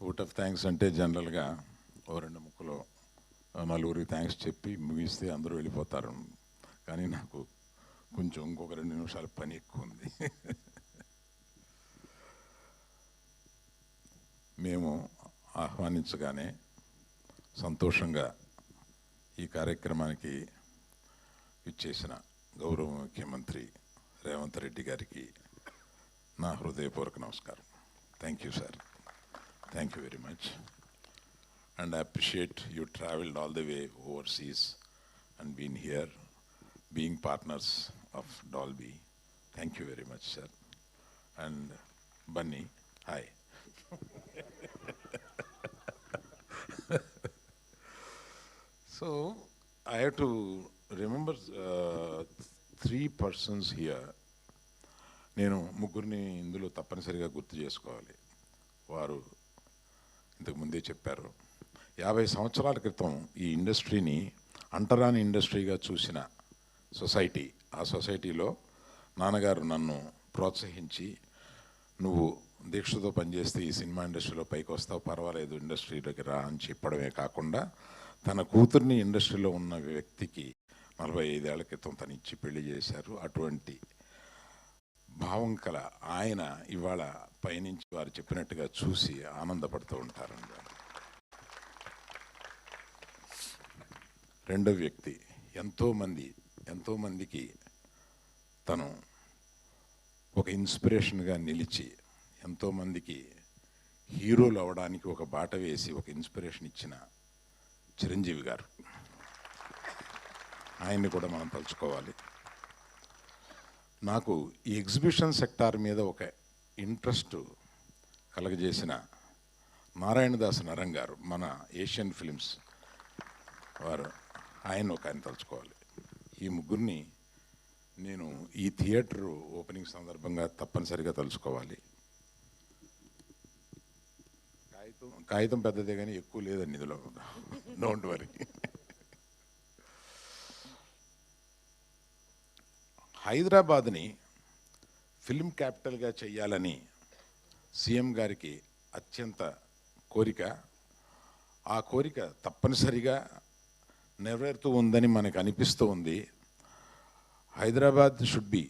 Vote of thanks అంటే జనరల్గా ఓ రెండు ముక్కలో నలుగురికి థ్యాంక్స్ చెప్పి ముగిస్తే అందరూ వెళ్ళిపోతారు. కానీ నాకు కొంచెం ఇంకొక 2 నిమిషాల పని ఎక్కువ ఉంది. మేము ఆహ్వానించగానే సంతోషంగా ఈ కార్యక్రమానికి ఇచ్చేసిన గౌరవ ముఖ్యమంత్రి రేవంత్ రెడ్డి గారికి నా హృదయపూర్వక నమస్కారం. Thank you sir, thank you very much. And I appreciate you traveled all the way overseas and been here, being partners of Dolby. Thank you very much, sir. And Bunny, hi. So I have to remember 3 persons here. నేను ముగ్గురిని ఇందులో తప్పనిసరిగా గుర్తు చేసుకోవాలి. వారు ఇంతకు ముందే చెప్పారు. 50 సంవత్సరాల క్రితం ఈ ఇండస్ట్రీని అంటరాని ఇండస్ట్రీగా చూసిన సొసైటీ, ఆ సొసైటీలో నాన్నగారు నన్ను ప్రోత్సహించి నువ్వు దీక్షతో పనిచేస్తే ఈ సినిమా ఇండస్ట్రీలో పైకి వస్తావు, పర్వాలేదు ఇండస్ట్రీలోకి రా అని చెప్పడమే కాకుండా తన కూతుర్ని ఇండస్ట్రీలో ఉన్న వ్యక్తికి 45 ఏళ్ల క్రితం తను ఇచ్చి పెళ్లి చేశారు. అటువంటి భావం కల ఆయన ఇవాళ పైనుంచి వారు చెప్పినట్టుగా చూసి ఆనందపడుతూ ఉంటారండి. రెండో వ్యక్తి ఎంతోమందికి తను ఒక ఇన్స్పిరేషన్గా నిలిచి ఎంతోమందికి హీరోలు అవ్వడానికి ఒక బాట వేసి ఒక ఇన్స్పిరేషన్ ఇచ్చిన చిరంజీవి గారు. ఆయన్ని కూడా మనం తలుచుకోవాలి. నాకు ఈ ఎగ్జిబిషన్ సెక్టార్ మీద ఒక ఇంట్రెస్ట్ కలగజేసిన నారాయణదాస్ నరం గారు, మన ఏషియన్ ఫిలిమ్స్ వారు, ఆయన తలుచుకోవాలి. ఈ ముగ్గురిని నేను ఈ థియేటర్ ఓపెనింగ్ సందర్భంగా తప్పనిసరిగా తలుచుకోవాలి. కాగితం పెద్దదే కానీ ఎక్కువ లేదండి ఇందులో, డోంట్ వరీ. హైదరాబాద్ని ఫిల్మ్ క్యాపిటల్గా చేయాలని సీఎం గారికి అత్యంత కోరిక. ఆ కోరిక తప్పనిసరిగా నెరవేరుతూ ఉందని మనకు అనిపిస్తూ ఉంది. హైదరాబాద్ షుడ్ బి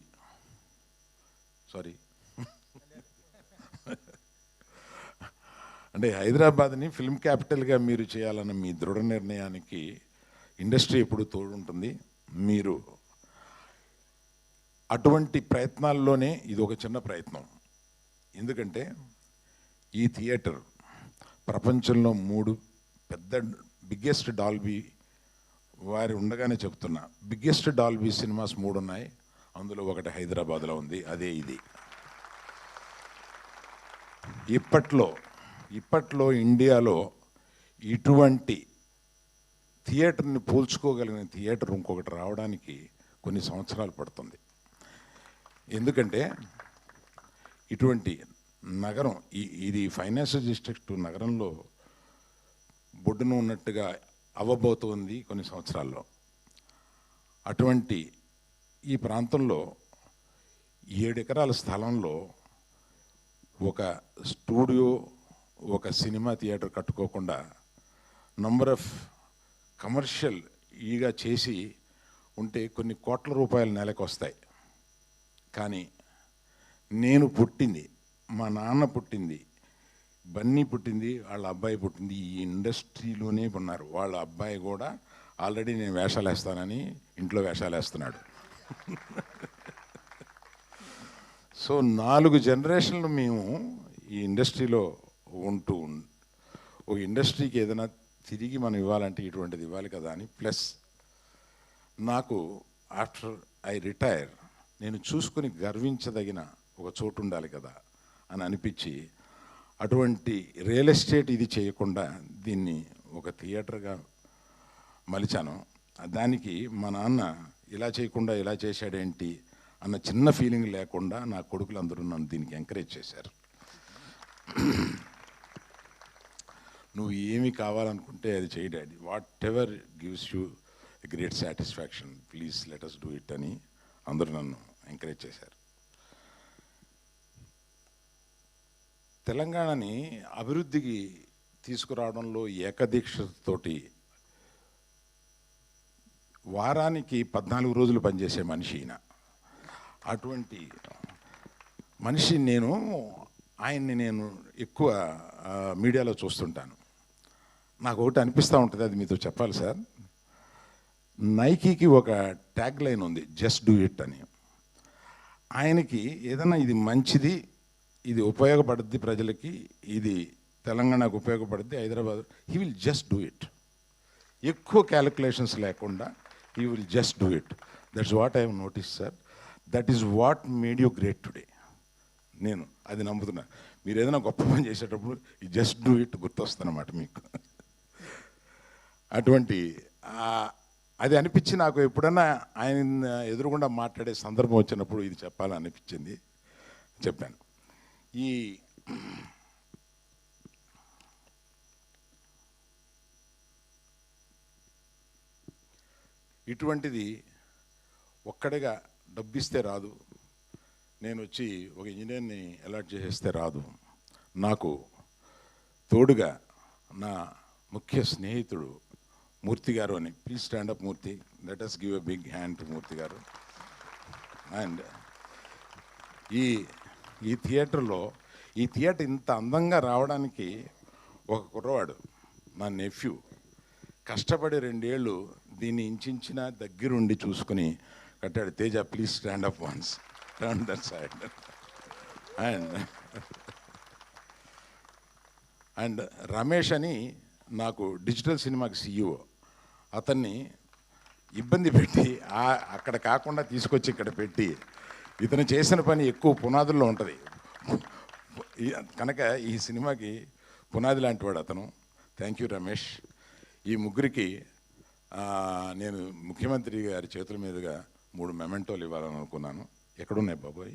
అంటే హైదరాబాద్ని ఫిల్మ్ క్యాపిటల్గా మీరు చేయాలన్న మీ దృఢ నిర్ణయానికి ఇండస్ట్రీ ఎప్పుడు తోడుంటుంది. మీరు అటువంటి ప్రయత్నాల్లోనే ఇది ఒక చిన్న ప్రయత్నం. ఎందుకంటే ఈ థియేటర్ ప్రపంచంలో 3 పెద్ద బిగ్గెస్ట్ డాల్బీ వారి ఉండగానే చెప్తున్నా, బిగ్గెస్ట్ డాల్బీ సినిమాస్ 3 ఉన్నాయి. అందులో ఒకటి హైదరాబాద్లో ఉంది, అదే ఇది. ఇప్పట్లో ఇండియాలో ఇటువంటి థియేటర్ని పోల్చుకోగలిగిన థియేటర్ ఇంకొకటి రావడానికి కొన్ని సంవత్సరాలు పడుతుంది. ఎందుకంటే ఇటువంటి నగరం, ఇది ఫైనాన్షియల్ డిస్ట్రిక్ట్ నగరంలో బొడ్డున ఉన్నట్టుగా అవ్వబోతుంది కొన్ని సంవత్సరాల్లో. అటువంటి ఈ ప్రాంతంలో 7 ఎకరాల స్థలంలో ఒక స్టూడియో, ఒక సినిమా థియేటర్ కట్టుకోకుండా నంబర్ ఆఫ్ కమర్షియల్ ఈగా చేసి ఉంటే కొన్ని కోట్ల రూపాయలు నెలకు వస్తాయి. కానీ నేను పుట్టింది, మా నాన్న పుట్టింది, బన్నీ పుట్టింది, వాళ్ళ అబ్బాయి పుట్టింది ఈ ఇండస్ట్రీలోనే ఉన్నారు. వాళ్ళ అబ్బాయి కూడా ఆల్రెడీ నేను వేషాలు వేస్తానని ఇంట్లో వేషాలు వేస్తున్నాడు. సో 4 జనరేషన్లు మేము ఈ ఇండస్ట్రీలో ఉంటూ ఒక ఇండస్ట్రీకి ఏదైనా తిరిగి మనం ఇవ్వాలంటే ఇటువంటిది ఇవ్వాలి కదా అని. ప్లస్ నాకు ఆఫ్టర్ ఐ రిటైర్ నేను చూసుకొని గర్వించదగిన ఒక చోటు ఉండాలి కదా అని అనిపించి అటువంటి రియల్ ఎస్టేట్ ఇది చేయకుండా దీన్ని ఒక థియేటర్గా మలిచాను. దానికి మా నాన్న ఇలా చేయకుండా ఇలా చేశాడేంటి అన్న చిన్న ఫీలింగ్ లేకుండా నా కొడుకులందరూ నన్ను దీనికి ఎంకరేజ్ చేశారు. నువ్వు ఏమి కావాలనుకుంటే అది చేయి daddy, what ever gives you great satisfaction, please let us do it అని అందరూ నన్ను ఎంకరేజ్ చేశారు. తెలంగాణని అభివృద్ధికి తీసుకురావడంలో ఏకదీక్షతోటి వారానికి 14 రోజులు పనిచేసే మనిషి ఈయన. అటువంటి మనిషి ఆయన్ని నేను ఎక్కువ మీడియాలో చూస్తుంటాను. నాకు ఒకటి అనిపిస్తూ ఉంటుంది, అది మీతో చెప్పాలి సార్. నైకీకి ఒక ట్యాగ్ లైన్ ఉంది, జస్ట్ డూ ఇట్ అని. ఆయనకి ఏదైనా ఇది మంచిది, ఇది ఉపయోగపడుద్ది ప్రజలకి, ఇది తెలంగాణకు ఉపయోగపడుద్ది, Hyderabad, he will just do it. ఎక్కువ క్యాలిక్యులేషన్స్ లేకుండా he will just do it. That's what I have notice sir. That is what made you great today. నేను అది నమ్ముతున్నా. మీరు ఏదైనా గొప్ప పని చేసేటప్పుడు ఈ జస్ట్ డూ ఇట్ గుర్తొస్తుందన్నమాట మీకు. అటువంటి అది అనిపించి నాకు ఎప్పుడన్నా ఆయన ఎదురుగుండా మాట్లాడే సందర్భం వచ్చినప్పుడు ఇది చెప్పాలని అనిపించింది, చెప్పాను. ఇటువంటిది ఒక్కడిగా డబ్బిస్తే రాదు, నేను వచ్చి ఒక ఇంజనీర్ని అలాట్ చేసేస్తే రాదు. నాకు తోడుగా నా ముఖ్య స్నేహితుడు మూర్తి గారు అని. Please stand up Murthy, let us give a big hand to Murthy garu. And ఈ థియేటర్లో, ఈ థియేటర్ ఇంత అందంగా రావడానికి ఒక కుర్రవాడు, నా నెఫ్యూ, కష్టపడి 2 ఏళ్ళు దీన్ని ఇంచిన దగ్గరుండి చూసుకుని కట్టాడు. Teja, please stand up once, turn that side. And Ramesh అని నాకు డిజిటల్ సినిమాకి CEO, అతన్ని ఇబ్బంది పెట్టి అక్కడ కాకుండా తీసుకొచ్చి ఇక్కడ పెట్టి, ఇతను చేసిన పని ఎక్కువ పునాదుల్లో ఉంటుంది కనుక ఈ సినిమాకి పునాది లాంటి వాడు అతను. Thank you Ramesh. ఈ ముగ్గురికి నేను ముఖ్యమంత్రి గారి చేతుల మీదుగా 3 మెమెంటోలు ఇవ్వాలని అనుకున్నాను. ఎక్కడున్నాయి బాబోయ్?